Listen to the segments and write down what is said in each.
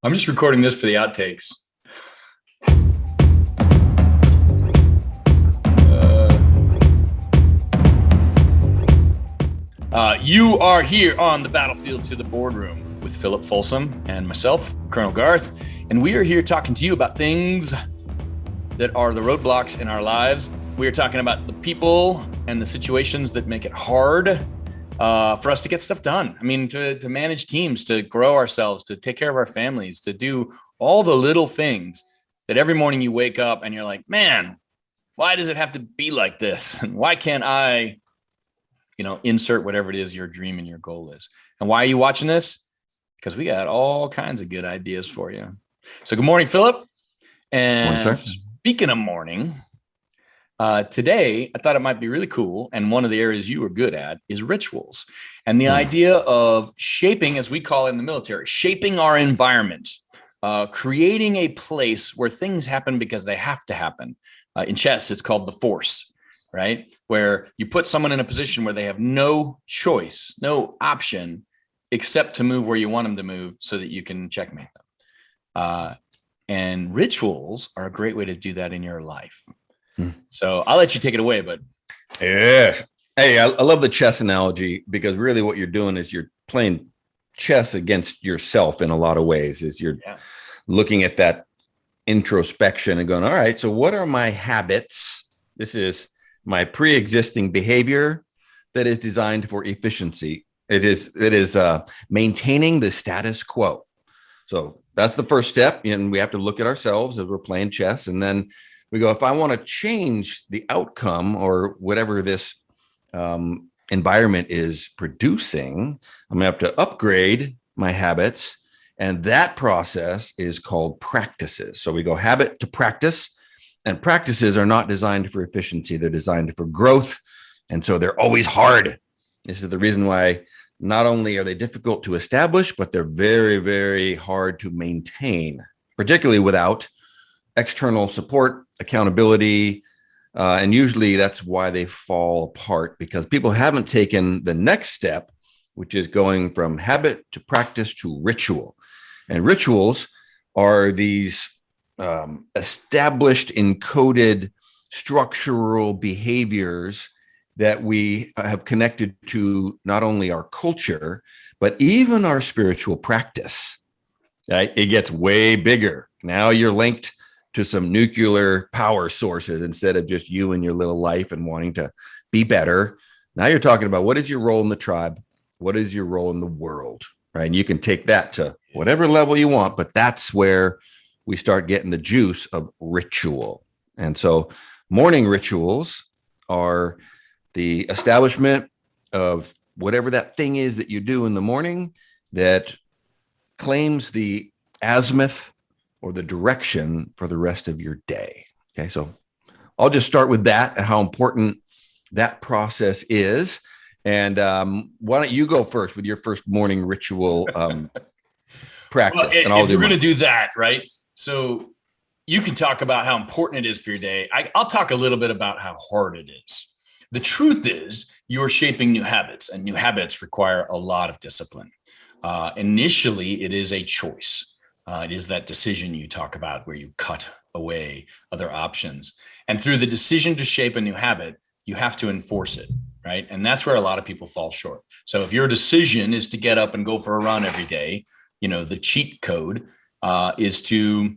I'm just recording this for the outtakes. You are here on the battlefield to the boardroom with Philip Folsom and myself, Colonel Garth, and we are here talking to you about things that are the roadblocks in our lives. We are talking about the people and the situations that make it hard for us to get stuff done. I mean, to manage teams, to grow ourselves, to take care of our families, to do all the little things that every morning you wake up and you're like, man, why does it have to be like this? And why can't I, insert whatever it is your dream and your goal is? And why are you watching this? Because we got all kinds of good ideas for you. So good morning, Philip. And Morning, speaking of morning, today I thought it might be really cool. And one of the areas you were good at is rituals and the idea of shaping, as we call it in the military, shaping our environment, creating a place where things happen because they have to happen. In chess, it's called the force, right? Where you put someone in a position where they have no choice, no option, except to move where you want them to move so that you can checkmate them. And rituals are a great way to do that in your life. So I'll let you take it away, but yeah. Hey, I love the chess analogy because really what you're doing is you're playing chess against yourself in a lot of ways. Is you're looking at that introspection and going, all right, so what are my habits? This is my pre-existing behavior that is designed for efficiency. It is maintaining the status quo. So that's the first step. And we have to look at ourselves as we're playing chess. And then we go, if I want to change the outcome or whatever this environment is producing, I'm going to have to upgrade my habits. And that process is called practices. So we go habit to practice. And practices are not designed for efficiency. They're designed for growth. And so they're always hard. This is the reason why not only are they difficult to establish, but they're very, very hard to maintain, particularly without external support, accountability. And usually that's why they fall apart, because people haven't taken the next step, which is going from habit to practice to ritual. And rituals are these established, encoded structural behaviors that we have connected to not only our culture, but even our spiritual practice. Right? It gets way bigger. Now you're linked to some nuclear power sources instead of just you and your little life and wanting to be better. Now you're talking about what is your role in the tribe? What is your role in the world? Right? And you can take that to whatever level you want, but that's where we start getting the juice of ritual. And so morning rituals are the establishment of whatever that thing is that you do in the morning that claims the azimuth or the direction for the rest of your day. Okay, so I'll just start with that and how important that process is. And why don't you go first with your first morning ritual practice? Well, and we're going to do that, right? So you can talk about how important it is for your day. I'll talk a little bit about how hard it is. The truth is you're shaping new habits, and new habits require a lot of discipline. Initially, it is a choice. It is that decision you talk about where you cut away other options. And through the decision to shape a new habit, you have to enforce it, right? And that's where a lot of people fall short. So if your decision is to get up and go for a run every day, the cheat code is to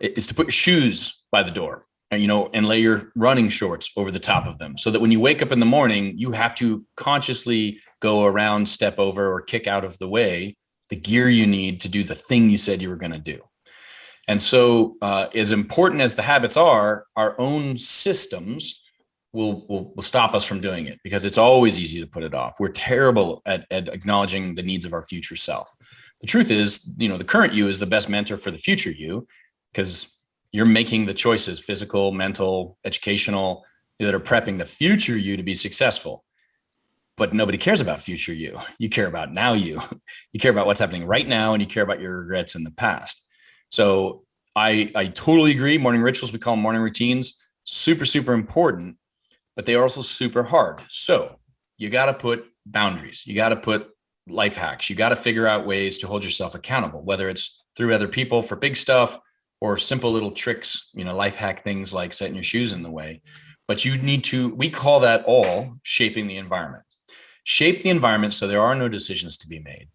put your shoes by the door and lay your running shorts over the top of them so that when you wake up in the morning, you have to consciously go around, step over, or kick out of the way the gear you need to do the thing you said you were going to do. And so as important as the habits are, our own systems will stop us from doing it because it's always easy to put it off. We're terrible at acknowledging the needs of our future self. The truth is, the current you is the best mentor for the future you because you're making the choices, physical, mental, educational, that are prepping the future you to be successful. But nobody cares about future you. You care about now you. You care about what's happening right now, and you care about your regrets in the past. So I totally agree. Morning rituals, we call them morning routines, super, super important, but they are also super hard. So you got to put boundaries. You got to put life hacks. You got to figure out ways to hold yourself accountable, whether it's through other people for big stuff or simple little tricks, life hack things like setting your shoes in the way. But you need to, we call that all shaping the environment. Shape the environment so there are no decisions to be made.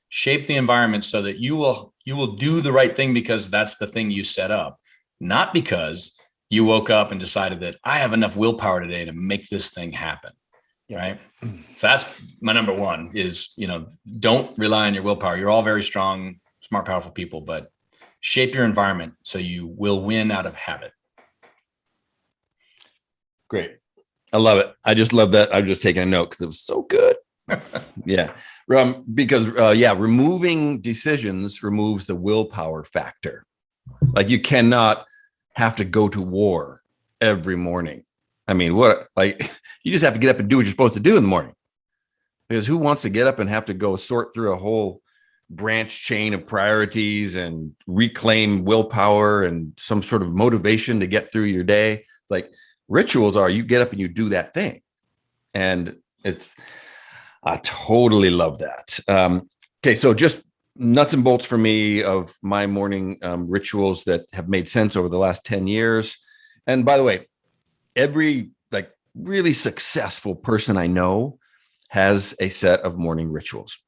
Shape the environment so that you will do the right thing because that's the thing you set up, not because you woke up and decided that I have enough willpower today to make this thing happen. Yeah. Right. So that's my number one is, don't rely on your willpower. You're all very strong, smart, powerful people, but shape your environment so you will win out of habit. Great. I love it. I just love that. I'm just taking a note because it was so good. Yeah. Because removing decisions removes the willpower factor. Like you cannot have to go to war every morning. I mean, you just have to get up and do what you're supposed to do in the morning, because who wants to get up and have to go sort through a whole branch chain of priorities and reclaim willpower and some sort of motivation to get through your day? Like rituals are, you get up and you do that thing. And I totally love that. Okay. So just nuts and bolts for me of my morning rituals that have made sense over the last 10 years. And by the way, every really successful person I know has a set of morning rituals.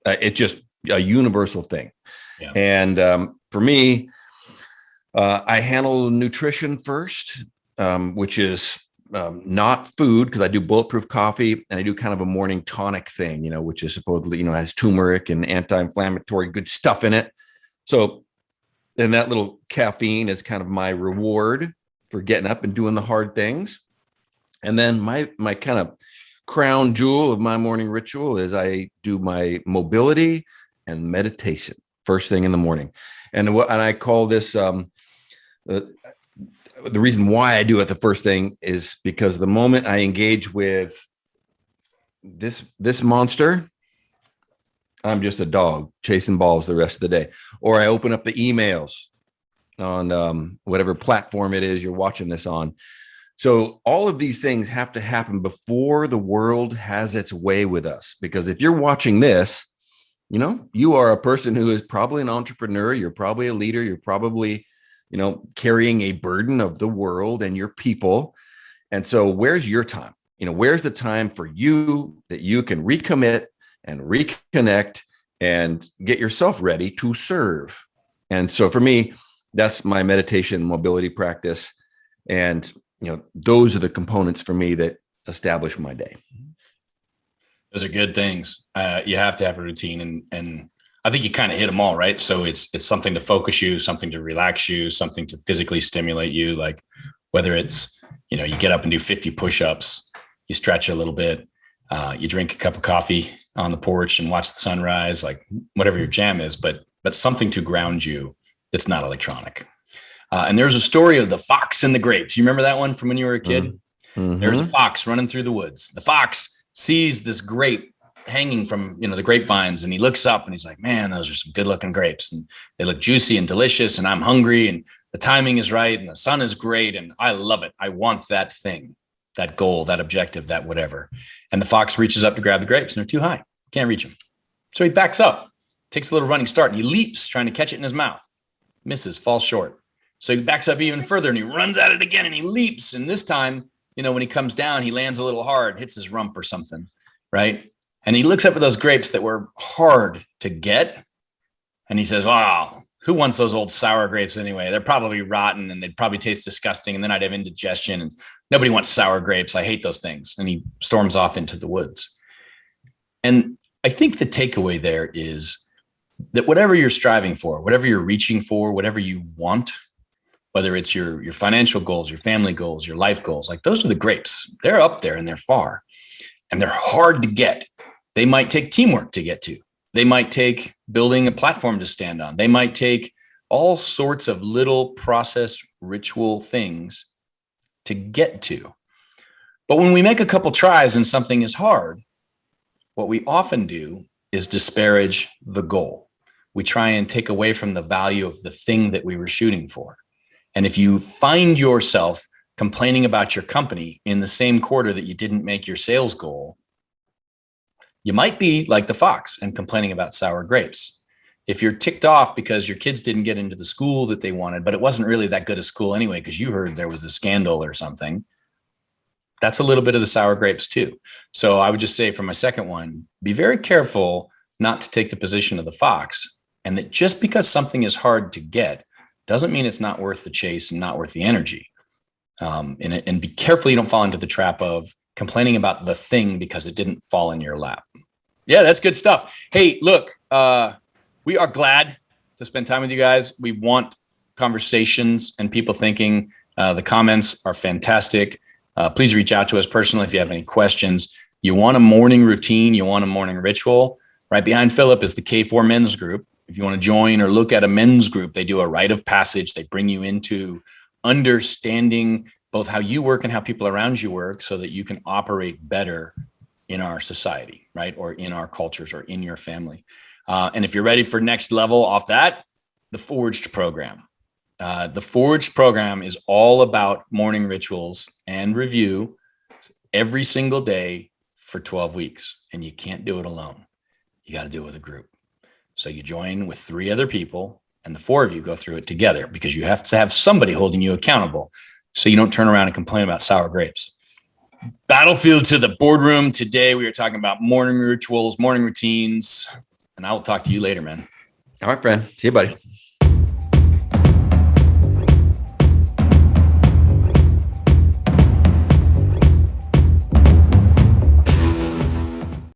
It's just a universal thing. Yeah. And for me, I handle nutrition first, which is not food, because I do bulletproof coffee and I do kind of a morning tonic thing, which is supposedly, has turmeric and anti-inflammatory good stuff in it. So, and that little caffeine is kind of my reward for getting up and doing the hard things. And then my kind of crown jewel of my morning ritual is I do my mobility and meditation first thing in the morning. And I call this, the reason why I do it the first thing is because the moment I engage with this monster, I'm just a dog chasing balls the rest of the day. Or I open up the emails on whatever platform it is you're watching this on. So all of these things have to happen before the world has its way with us. Because if you're watching this, you are a person who is probably an entrepreneur. You're probably a leader. You're probably, carrying a burden of the world and your people. And so where's your time? Where's the time for you that you can recommit and reconnect and get yourself ready to serve? And so for me, that's my meditation mobility practice. And those are the components for me that establish my day. Those are good things. You have to have a routine, and I think you kind of hit them all, right? So it's something to focus you, something to relax you, something to physically stimulate you. Like whether it's, you get up and do 50 push-ups, you stretch a little bit, you drink a cup of coffee on the porch and watch the sunrise, like whatever your jam is, but something to ground you that's not electronic. And there's a story of the fox and the grapes. You remember that one from when you were a kid? Mm-hmm. There's a fox running through the woods. The fox sees this grape hanging from, the grapevines, and he looks up and he's like, man, those are some good looking grapes. And they look juicy and delicious. And I'm hungry and the timing is right. And the sun is great. And I love it. I want that thing, that goal, that objective, that whatever. And the fox reaches up to grab the grapes and they're too high. Can't reach them. So he backs up, takes a little running start, and he leaps trying to catch it in his mouth. Misses, falls short. So he backs up even further and he runs at it again and he leaps. And this time, when he comes down, he lands a little hard, hits his rump or something, right? And he looks up at those grapes that were hard to get. And he says, wow, who wants those old sour grapes anyway? They're probably rotten and they'd probably taste disgusting. And then I'd have indigestion, and nobody wants sour grapes. I hate those things. And he storms off into the woods. And I think the takeaway there is that whatever you're striving for, whatever you're reaching for, whatever you want, whether it's your financial goals, your family goals, your life goals, like those are the grapes. They're up there and they're far and they're hard to get. They might take teamwork to get to. They might take building a platform to stand on. They might take all sorts of little process ritual things to get to. But when we make a couple tries and something is hard, what we often do is disparage the goal. We try and take away from the value of the thing that we were shooting for. And if you find yourself complaining about your company in the same quarter that you didn't make your sales goal, You might be like the fox and complaining about sour grapes. If you're ticked off because your kids didn't get into the school that they wanted, but it wasn't really that good a school anyway, because you heard there was a scandal or something, that's a little bit of the sour grapes too. So I would just say for my second one, be very careful not to take the position of the fox, and that just because something is hard to get doesn't mean it's not worth the chase and not worth the energy. And be careful you don't fall into the trap of complaining about the thing because it didn't fall in your lap. Yeah, that's good stuff. Hey, look, we are glad to spend time with you guys. We want conversations and people thinking. The comments are fantastic. Please reach out to us personally if you have any questions. You want a morning routine, you want a morning ritual. Right behind Philip is the K4 men's group. If you want to join or look at a men's group, they do a rite of passage. They bring you into understanding both how you work and how people around you work so that you can operate better in our society, right? Or in our cultures or in your family. And if you're ready for next level off that, the Forged program. The Forged program is all about morning rituals and review every single day for 12 weeks. And you can't do it alone. You got to do it with a group. So you join with 3 other people and the 4 of you go through it together, because you have to have somebody holding you accountable so you don't turn around and complain about sour grapes. Battlefield to the boardroom. Today we are talking about morning rituals, morning routines, and I will talk to you later, man. All right, friend. See you, buddy.